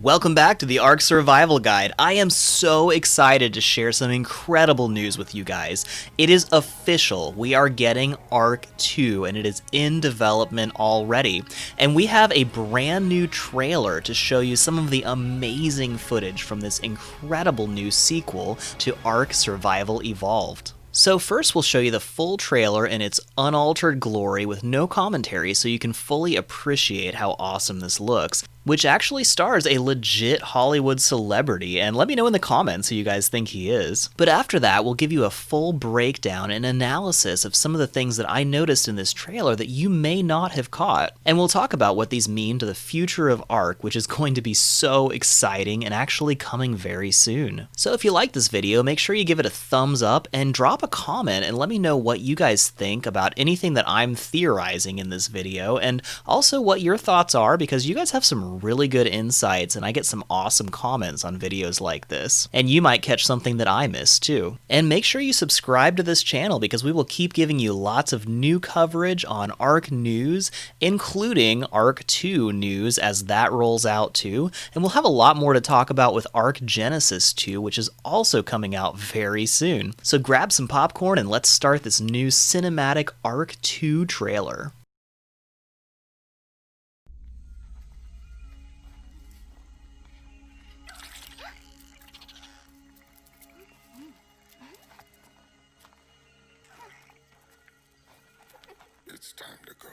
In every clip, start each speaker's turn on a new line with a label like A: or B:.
A: Welcome back to the Ark Survival Guide. I am so excited to share some incredible news with you guys. It is official. We are getting Ark 2 and it is in development already. And we have a brand new trailer to show you some of the amazing footage from this incredible new sequel to Ark Survival Evolved. So first we'll show you the full trailer in its unaltered glory with no commentary so you can fully appreciate how awesome this looks, which actually stars a legit Hollywood celebrity, and let me know in the comments who you guys think he is. But after that, we'll give you a full breakdown and analysis of some of the things that I noticed in this trailer that you may not have caught. And we'll talk about what these mean to the future of Ark, which is going to be so exciting and actually coming very soon. So if you like this video, make sure you give it a thumbs up and drop a comment and let me know what you guys think about anything that I'm theorizing in this video, and also what your thoughts are, because you guys have some really good insights and I get some awesome comments on videos like this. And you might catch something that I missed too. And make sure you subscribe to this channel because we will keep giving you lots of new coverage on Ark news, including Ark 2 news as that rolls out too. And we'll have a lot more to talk about with Ark Genesis 2, which is also coming out very soon. So grab some popcorn and let's start this new cinematic Ark 2 trailer.
B: It's time to go.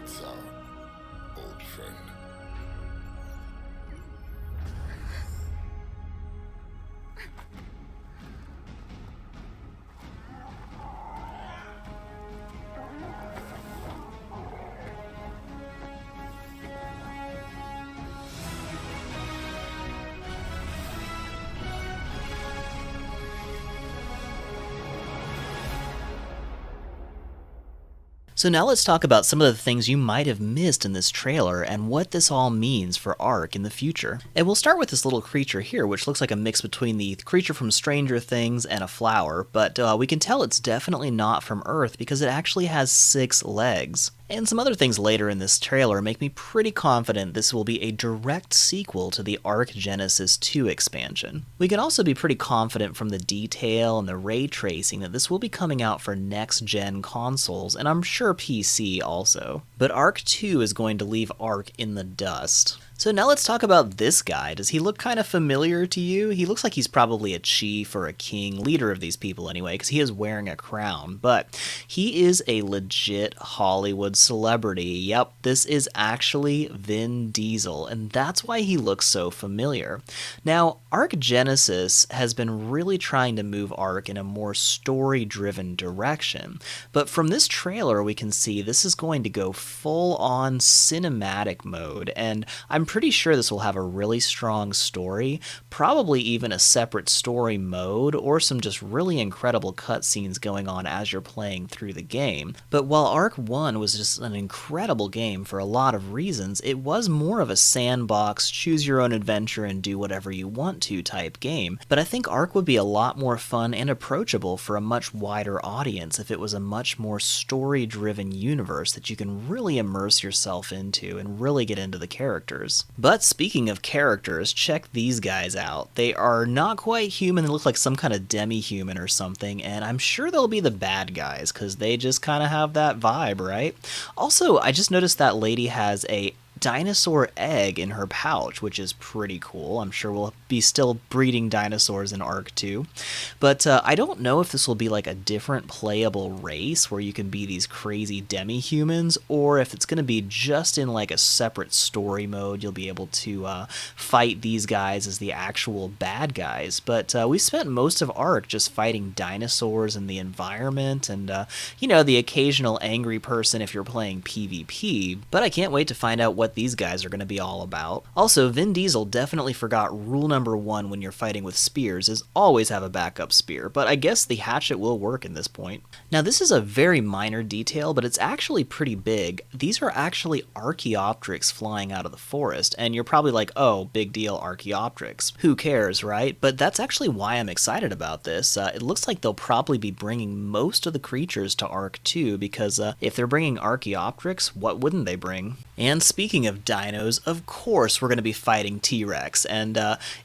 B: Lights out, old friend.
A: So now let's talk about some of the things you might have missed in this trailer and what this all means for Ark in the future. And we'll start with this little creature here, which looks like a mix between the creature from Stranger Things and a flower, but we can tell it's definitely not from Earth because it actually has 6 legs. And some other things later in this trailer make me pretty confident this will be a direct sequel to the Ark Genesis 2 expansion. We can also be pretty confident from the detail and the ray tracing that this will be coming out for next-gen consoles, and I'm sure PC also. But Ark 2 is going to leave Ark in the dust. So now let's talk about this guy. Does he look kind of familiar to you? He looks like he's probably a chief or a king, leader of these people anyway, because he is wearing a crown. But he is a legit Hollywood celebrity. Yep, this is actually Vin Diesel, and that's why he looks so familiar. Now, Ark Genesis has been really trying to move Ark in a more story-driven direction, but from this trailer we can see this is going to go full-on cinematic mode, and I'm pretty sure this will have a really strong story, probably even a separate story mode, or some just really incredible cutscenes going on as you're playing through the game. But while Ark 1 was just an incredible game for a lot of reasons, it was more of a sandbox, choose your own adventure and do whatever you want to type game. But I think Ark would be a lot more fun and approachable for a much wider audience if it was a much more story-driven universe that you can really immerse yourself into and really get into the characters. But speaking of characters, check these guys out. They are not quite human, they look like some kind of demi-human or something, and I'm sure they'll be the bad guys, because they just kind of have that vibe, right? Also, I just noticed that lady has a dinosaur egg in her pouch, which is pretty cool. I'm sure we'll be still breeding dinosaurs in Ark 2. But I don't know if this will be like a different playable race where you can be these crazy demi-humans, or if it's going to be just in like a separate story mode. You'll be able to fight these guys as the actual bad guys. But we spent most of Ark just fighting dinosaurs in the environment and, you know, the occasional angry person if you're playing PvP. But I can't wait to find out what these guys are going to be all about. Also, Vin Diesel definitely forgot rule number 1 when you're fighting with spears is always have a backup spear, but I guess the hatchet will work in this point. Now this is a very minor detail, but it's actually pretty big. These are actually Archaeopteryx flying out of the forest, and you're probably like, oh, big deal, Archaeopteryx. Who cares, right? But that's actually why I'm excited about this. It looks like they'll probably be bringing most of the creatures to Ark 2, because if they're bringing Archaeopteryx, what wouldn't they bring? And speaking of dinos, of course we're going to be fighting T-Rex, and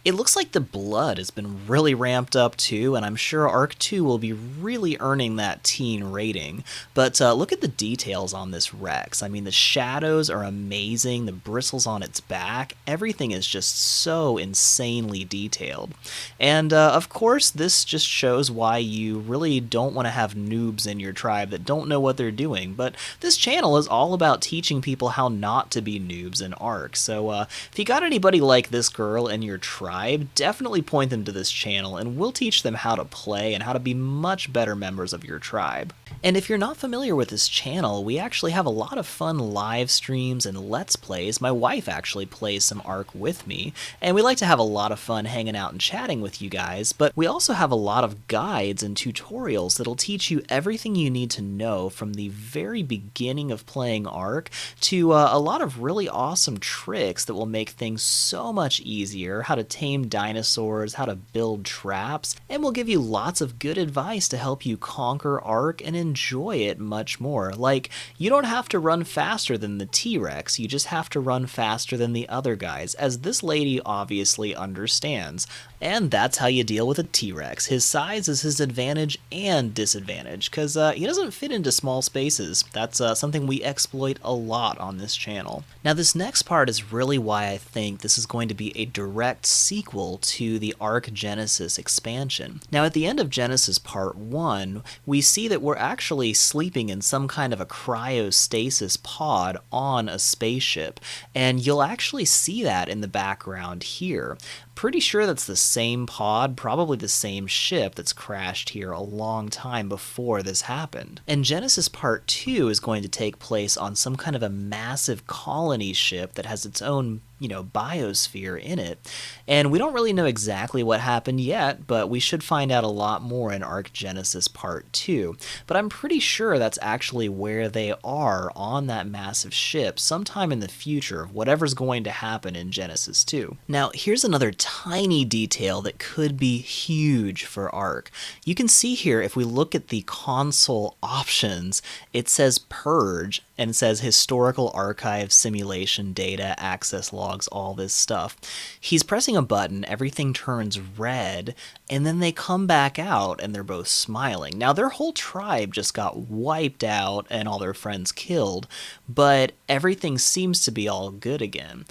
A: it looks like the blood has been really ramped up too, and I'm sure Ark 2 will be really earning that teen rating. But look at the details on this Rex. I mean, the shadows are amazing, the bristles on its back, everything is just so insanely detailed. And of course this just shows why you really don't want to have noobs in your tribe that don't know what they're doing, but this channel is all about teaching people how not to be noobs in Ark. So if you got anybody like this girl in your tribe, definitely point them to this channel and we'll teach them how to play and how to be much better members of your tribe. And if you're not familiar with this channel, we actually have a lot of fun live streams and Let's Plays. My wife actually plays some Ark with me, and we like to have a lot of fun hanging out and chatting with you guys, but we also have a lot of guides and tutorials that'll teach you everything you need to know from the very beginning of playing Ark to a lot of really awesome tricks that will make things so much easier, how to tame dinosaurs, how to build traps, and we'll give you lots of good advice to help you conquer Ark and enjoy it much more. Like, you don't have to run faster than the T-Rex, you just have to run faster than the other guys, as this lady obviously understands. And that's how you deal with a T-Rex. His size is his advantage and disadvantage, because he doesn't fit into small spaces. That's something we exploit a lot on this this channel. Now this next part is really why I think this is going to be a direct sequel to the Ark Genesis expansion. Now at the end of Genesis Part 1, we see that we're actually sleeping in some kind of a cryostasis pod on a spaceship, and you'll actually see that in the background here. Pretty sure that's the same pod, probably the same ship that's crashed here a long time before this happened. And Genesis Part 2 is going to take place on some kind of a massive colony ship that has its own biosphere in it. And we don't really know exactly what happened yet, but we should find out a lot more in Ark Genesis Part 2. But I'm pretty sure that's actually where they are on that massive ship sometime in the future of whatever's going to happen in Genesis 2. Now, here's another tiny detail that could be huge for Ark. You can see here, if we look at the console options, it says Purge, and it says historical archive, simulation data, access logs, all this stuff. He's pressing a button, everything turns red, and then they come back out and they're both smiling. Now their whole tribe just got wiped out and all their friends killed, but everything seems to be all good again.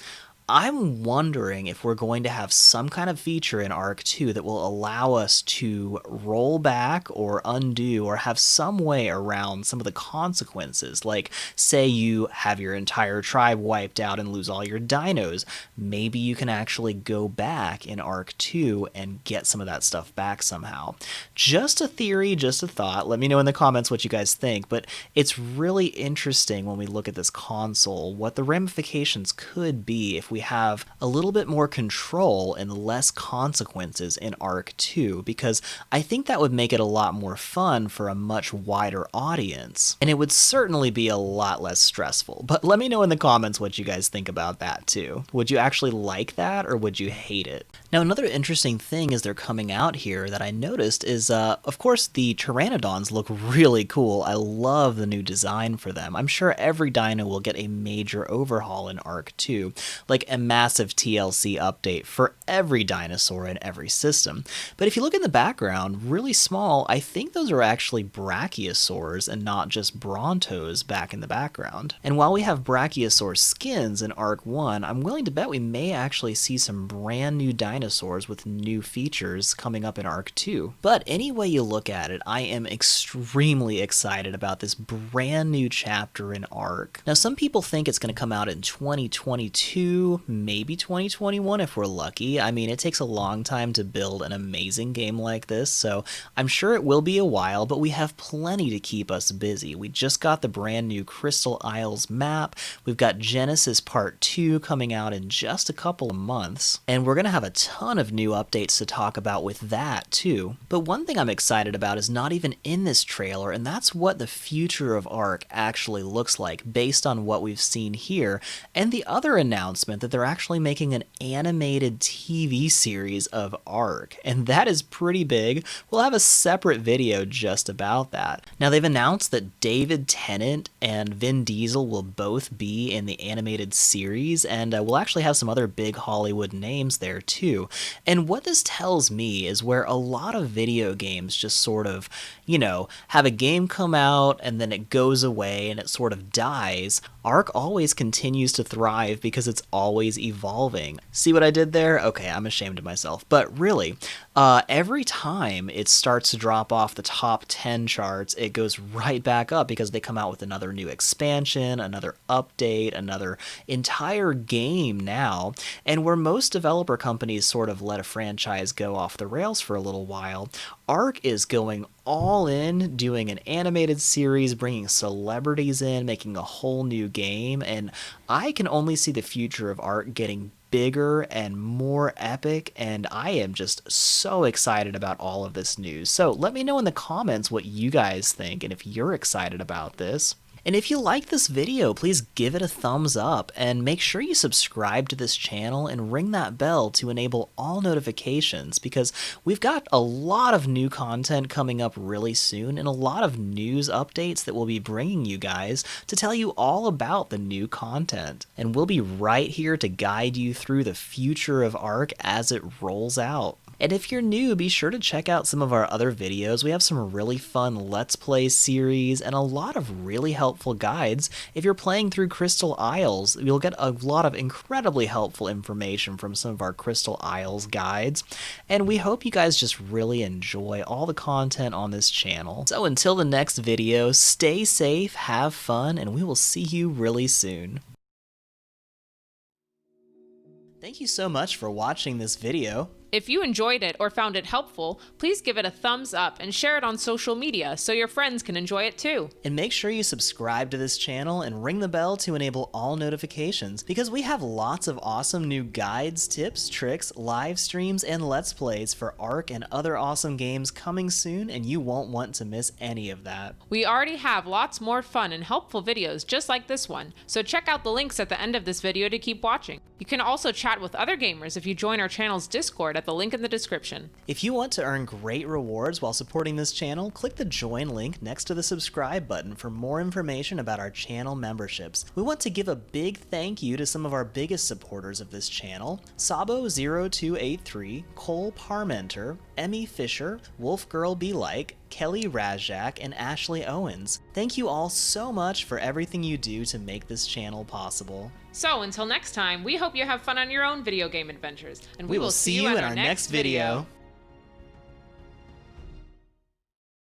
A: I'm wondering if we're going to have some kind of feature in Ark 2 that will allow us to roll back or undo or have some way around some of the consequences. Like, say you have your entire tribe wiped out and lose all your dinos. Maybe you can actually go back in Ark 2 and get some of that stuff back somehow. Just a theory, just a thought. Let me know in the comments what you guys think, but it's really interesting when we look at this console, what the ramifications could be if we have a little bit more control and less consequences in Ark 2, because I think that would make it a lot more fun for a much wider audience, and it would certainly be a lot less stressful. But let me know in the comments what you guys think about that too. Would you actually like that, or would you hate it? Now another interesting thing as they're coming out here that I noticed is, of course, the Pteranodons look really cool. I love the new design for them. I'm sure every dino will get a major overhaul in Ark 2, like a massive TLC update for every dinosaur in every system. But if you look in the background, really small, I think those are actually brachiosaurs and not just brontos back in the background. And while we have brachiosaur skins in Ark 1, I'm willing to bet we may actually see some brand new dinosaurs with new features coming up in Ark 2. But any way you look at it, I am extremely excited about this brand new chapter in Ark. Now some people think it's going to come out in 2022, maybe 2021 if we're lucky. I mean, it takes a long time to build an amazing game like this, so I'm sure it will be a while, but we have plenty to keep us busy. We just got the brand new Crystal Isles map, we've got Genesis Part 2 coming out in just a couple of months, and we're going to have a ton of new updates to talk about with that too. But one thing I'm excited about is not even in this trailer, and that's what the future of Ark actually looks like based on what we've seen here, and the other announcement that they're actually making an animated TV series of Ark, and that is pretty big. We'll have a separate video just about that. Now they've announced that David Tennant and Vin Diesel will both be in the animated series, and we'll actually have some other big Hollywood names there too. And what this tells me is where a lot of video games just sort of, have a game come out and then it goes away and it sort of dies, Ark always continues to thrive because it's always evolving. See what I did there? Okay, I'm ashamed of myself. But really, every time it starts to drop off the top 10 charts, it goes right back up because they come out with another new expansion, another update, another entire game now. And where most developer companies sort of let a franchise go off the rails for a little while, Ark is going all in, doing an animated series, bringing celebrities in, making a whole new game, and I can only see the future of Ark getting bigger and more epic, and I am just so excited about all of this news. So let me know in the comments what you guys think and if you're excited about this. And if you like this video, please give it a thumbs up and make sure you subscribe to this channel and ring that bell to enable all notifications, because we've got a lot of new content coming up really soon and a lot of news updates that we'll be bringing you guys to tell you all about the new content. And we'll be right here to guide you through the future of Ark as it rolls out. And if you're new, be sure to check out some of our other videos. We have some really fun Let's Play series and a lot of really helpful guides. If you're playing through Crystal Isles, you'll get a lot of incredibly helpful information from some of our Crystal Isles guides. And we hope you guys just really enjoy all the content on this channel. So until the next video, stay safe, have fun, and we will see you really soon. Thank you so much for watching this video.
C: If you enjoyed it or found it helpful, please give it a thumbs up and share it on social media so your friends can enjoy it too.
A: And make sure you subscribe to this channel and ring the bell to enable all notifications, because we have lots of awesome new guides, tips, tricks, live streams, and Let's Plays for Ark and other awesome games coming soon, and you won't want to miss any of that.
C: We already have lots more fun and helpful videos just like this one, so check out the links at the end of this video to keep watching. You can also chat with other gamers if you join our channel's Discord at the link in the description.
A: If you want to earn great rewards while supporting this channel, click the join link next to the subscribe button for more information about our channel memberships. We want to give a big thank you to some of our biggest supporters of this channel: Sabo0283, Cole Parmenter, Emmy Fisher, Wolfgirl Be Like, Kelly Razak, and Ashley Owens. Thank you all so much for everything you do to make this channel possible.
C: So until next time, we hope you have fun on your own video game adventures, and we will see you in our next video.